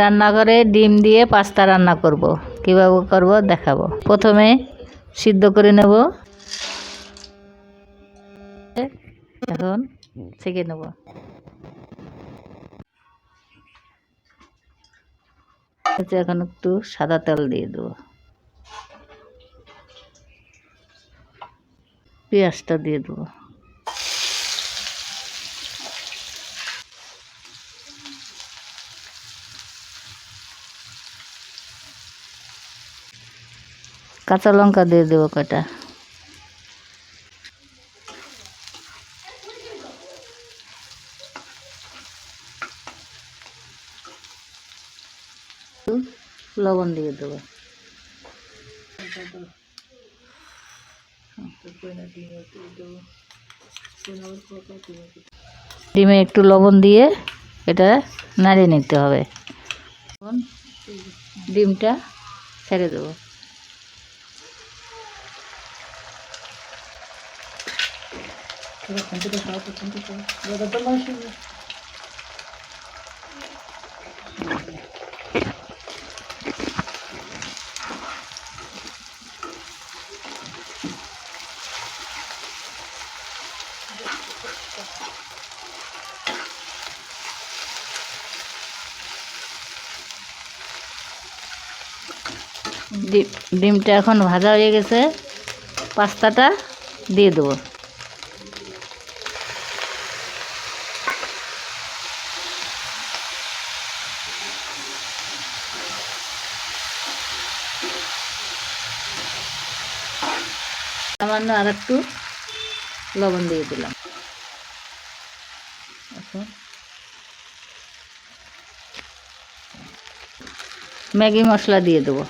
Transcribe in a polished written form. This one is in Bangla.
রান্নাঘরে ডিম দিয়ে পাস্তা রান্না করব। কিভাবে করব দেখাবো। প্রথমে সিদ্ধ করে নেব, এখন ছেঁকে নেব। এখন একটু সাদা তেল দিয়ে দেবো, পেঁয়াজটা দিয়ে দেবো, কাঁচা লঙ্কা দিয়ে দেবো কয়টা, লবণ দিয়ে দেবো, ডিমে একটু লবণ দিয়ে এটা নাড়িয়ে নিতে হবে। ডিমটা ছেড়ে দেবো, ডিমটা এখন ভাজা হয়ে গেছে, পাস্তাটা দিয়ে দেবো। সামান্য আর একটু লবণ দিয়ে দিলাম। ম্যাগি মশলা দিয়ে দেবো,